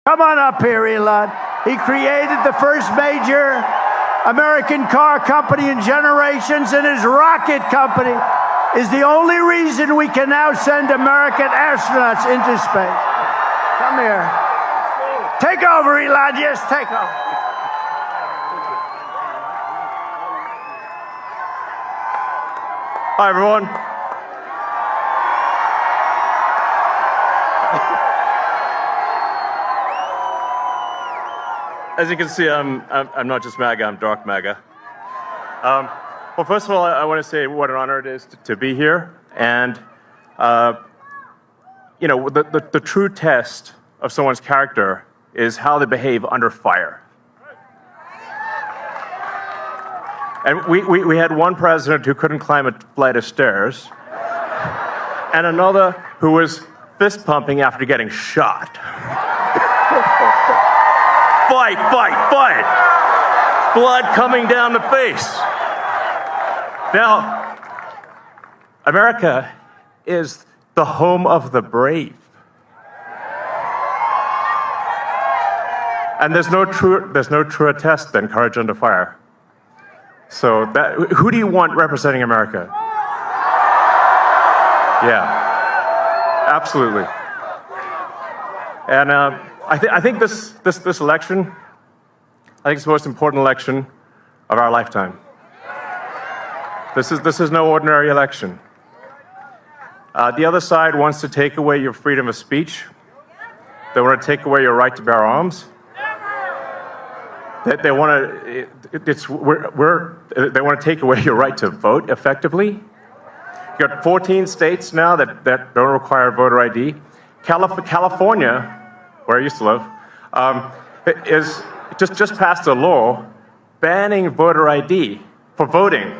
Come on up here, Elon. He created the first major American car company in generations, and his rocket company is the only reason we can now send American astronauts into space. Come here. Take over, Elon. Yes, take over. Hi, everyone. As you can see, I'm not just MAGA, I'm dark MAGA. Well, first of all, I want to say what an honor it is to be here. And, you know, the true test of someone's character is how they behave under fire. And we had one president who couldn't climb a flight of stairs, and another who was fist pumping after getting shot. Fight, fight, fight! Blood coming down the face. Now, America is the home of the brave. And there's no truer test than courage under fire. So who do you want representing America? Yeah, absolutely. And I think this election, I think it's the most important election of our lifetime. This is no ordinary election. The other side wants to take away your freedom of speech. They want to take away your right to bear arms. They want to take away your right to vote effectively. You got 14 states now that don't require voter ID. California, where I used to live, is just passed a law banning voter ID for voting.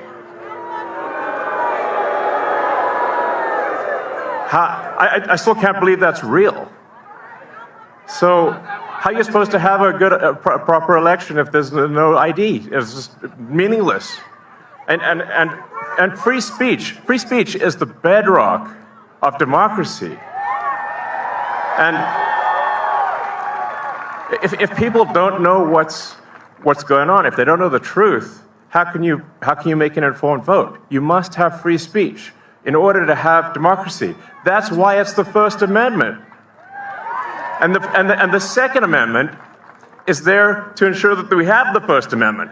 I still can't believe that's real. So how are you supposed to have a proper election if there's no ID? It's just meaningless. And free speech is the bedrock of democracy. And if people don't know what's going on, if they don't know the truth, how can you make an informed vote? You must have free speech in order to have democracy. That's why it's the First Amendment. And the Second Amendment is there to ensure that we have the First Amendment.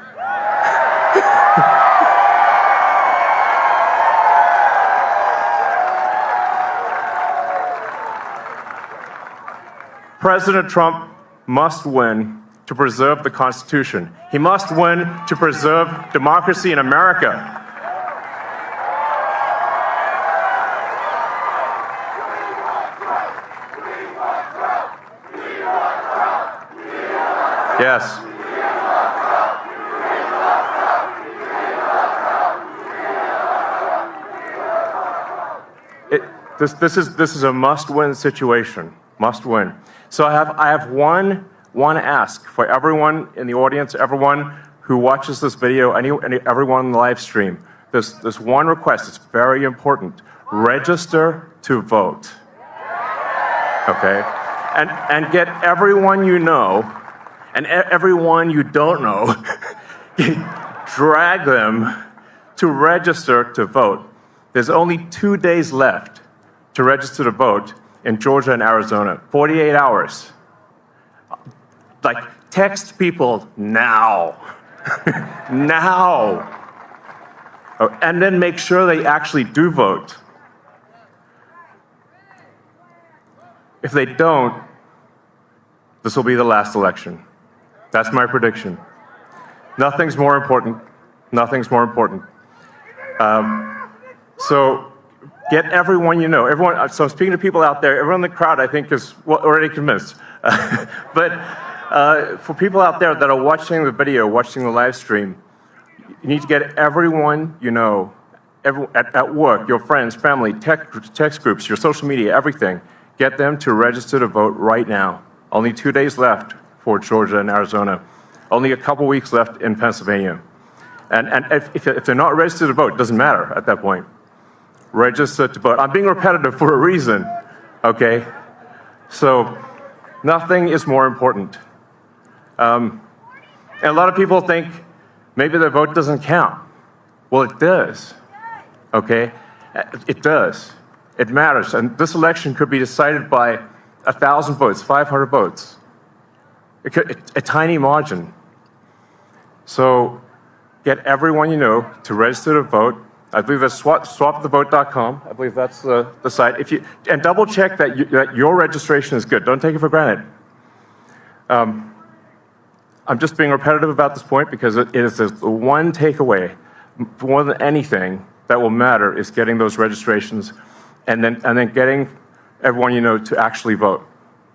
President Trump must win to preserve the Constitution. He must win to preserve democracy in America. Yes. This is a must-win situation. Must win. So I have one ask for everyone in the audience, everyone who watches this video, everyone in the live stream. There's one request. It's very important. Register to vote. Okay? And get everyone you know and everyone you don't know, drag them to register to vote. There's only 2 days left to register to vote in Georgia and Arizona. 48 hours. Like, text people now. Now. And then make sure they actually do vote. If they don't, this will be the last election. That's my prediction. Nothing's more important. Nothing's more important. So get everyone you know. Everyone. So I'm speaking to people out there. Everyone in the crowd, I think, is already convinced. But for people out there that are watching the video, watching the live stream, you need to get everyone you know, at work, your friends, family, text groups, your social media, everything. Get them to register to vote right now. Only 2 days left for Georgia and Arizona. Only a couple weeks left in Pennsylvania. And if they're not registered to vote, it doesn't matter at that point. Register to vote. I'm being repetitive for a reason, okay? So Nothing is more important. And a lot of people think maybe their vote doesn't count. Well, it does. Okay? It does. It matters. And this election could be decided by 1,000 votes, 500 votes. A tiny margin. So get everyone you know to register to vote. I believe that's swapthevote.com. I believe that's the site. And double check that your registration is good. Don't take it for granted. I'm just being repetitive about this point because it is the one takeaway more than anything that will matter is getting those registrations and then getting everyone you know to actually vote.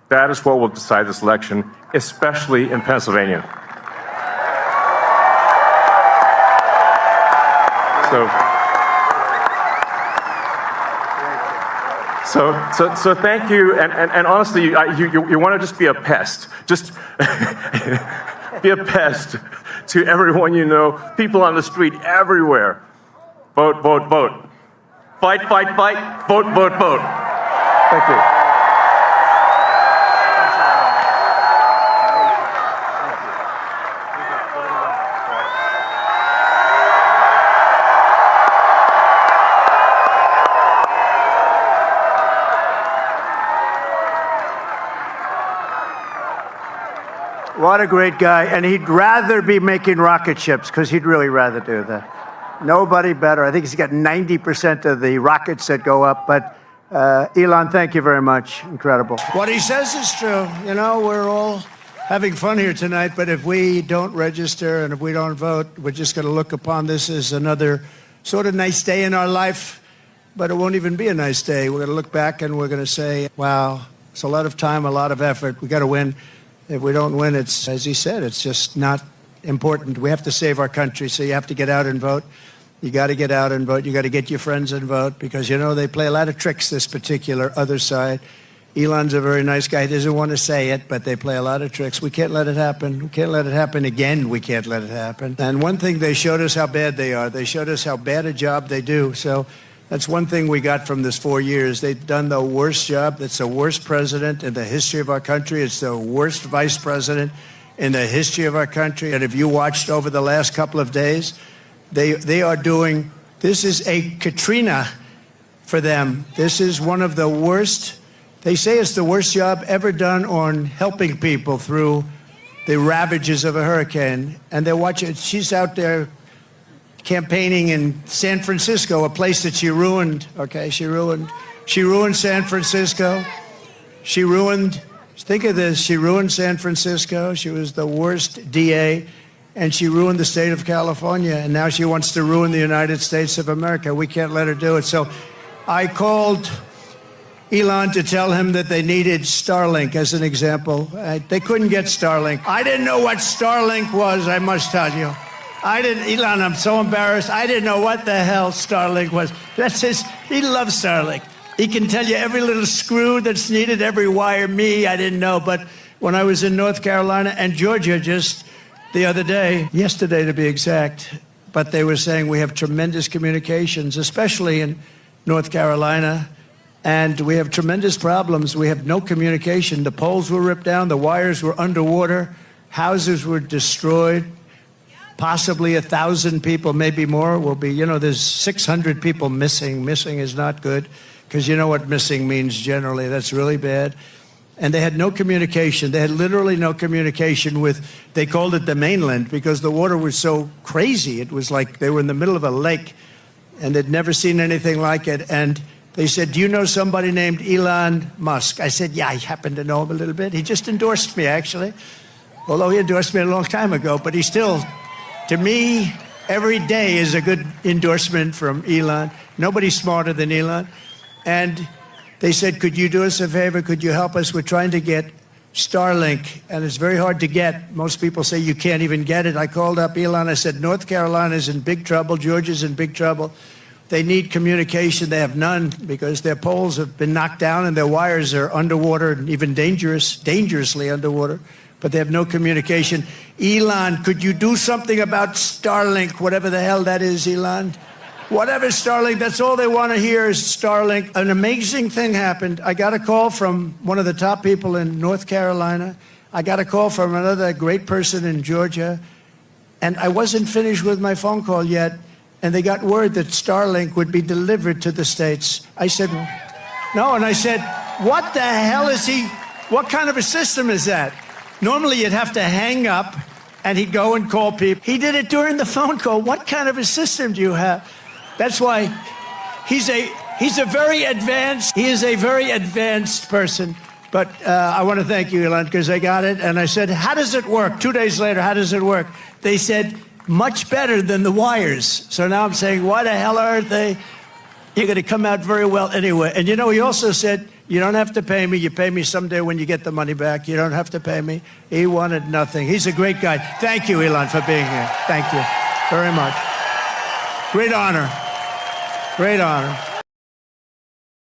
That is what will decide this election, especially in Pennsylvania. So thank you, and honestly, you want to just be a pest. Just be a pest to everyone you know, people on the street, everywhere. Vote, vote, vote. Fight, fight, fight. Vote, vote, vote. Thank you. What a great guy. And he'd rather be making rocket ships because he'd really rather do that. Nobody better. I think he's got 90% of the rockets that go up. But Elon, thank you very much. Incredible. What he says is true. You know, we're all having fun here tonight. But if we don't register and if we don't vote, we're just going to look upon this as another sort of nice day in our life. But it won't even be a nice day. We're going to look back and we're going to say, wow, it's a lot of time, a lot of effort. We got to win. If we don't win, it's, as he said, it's just not important. We have to save our country, so you have to get out and vote. You got to get out and vote. You got to get your friends and vote because, you know, they play a lot of tricks, this particular other side. Elon's a very nice guy. He doesn't want to say it, but they play a lot of tricks. We can't let it happen. We can't let it happen again. We can't let it happen. And one thing, they showed us how bad they are. They showed us how bad a job they do. So that's one thing we got from this 4 years. They've done the worst job. It's the worst president in the history of our country. It's the worst vice president in the history of our country. And if you watched over the last couple of days, they are doing, this is a Katrina for them. This is one of the worst, they say it's the worst job ever done on helping people through the ravages of a hurricane. And they're watching, she's out there campaigning in San Francisco, a place that she ruined. Okay, she ruined San Francisco. She ruined, think of this, she ruined San Francisco. She was the worst DA, and she ruined the state of California, and now she wants to ruin the United States of America. We can't let her do it. So I called Elon to tell him that they needed Starlink as an example. They couldn't get Starlink. I didn't know what Starlink was, I must tell you. Elon, I'm so embarrassed. I didn't know what the hell Starlink was. He loves Starlink. He can tell you every little screw that's needed, every wire. Me, I didn't know. But when I was in North Carolina and Georgia just the other day, yesterday to be exact, but they were saying we have tremendous communications, especially in North Carolina, and we have tremendous problems. We have no communication. The poles were ripped down. The wires were underwater. Houses were destroyed. Possibly 1,000 people, maybe more, will be, you know, there's 600 people missing. Missing is not good, because you know what missing means generally. That's really bad. And they had no communication. They had literally no communication with, they called it the mainland, because the water was so crazy. It was like they were in the middle of a lake, and they'd never seen anything like it. And they said, do you know somebody named Elon Musk? I said, yeah, I happen to know him a little bit. He just endorsed me, actually. Although he endorsed me a long time ago, but he still... To me, every day is a good endorsement from Elon. Nobody's smarter than Elon. And they said, could you do us a favor? Could you help us? We're trying to get Starlink, and it's very hard to get. Most people say you can't even get it. I called up Elon. I said, North Carolina's in big trouble. Georgia's in big trouble. They need communication. They have none because their poles have been knocked down and their wires are underwater and even dangerously underwater. But they have no communication. Elon, could you do something about Starlink, whatever the hell that is, Elon? Whatever, Starlink, that's all they want to hear is Starlink. An amazing thing happened. I got a call from one of the top people in North Carolina. I got a call from another great person in Georgia. And I wasn't finished with my phone call yet. And they got word that Starlink would be delivered to the States. I said, no. And I said, what the hell is he? What kind of a system is that? Normally you'd have to hang up and he'd go and call people. He did it during the phone call. What kind of a system do you have? That's why he is a very advanced person. But I want to thank you, Elon, because I got it. And I said, how does it work? 2 days later, how does it work? They said, much better than the wires. So now I'm saying, why the hell aren't they? You're going to come out very well anyway. And you know, he also said, you don't have to pay me. You pay me someday when you get the money back. You don't have to pay me. He wanted nothing. He's a great guy. Thank you, Elon, for being here. Thank you very much. Great honor. Great honor.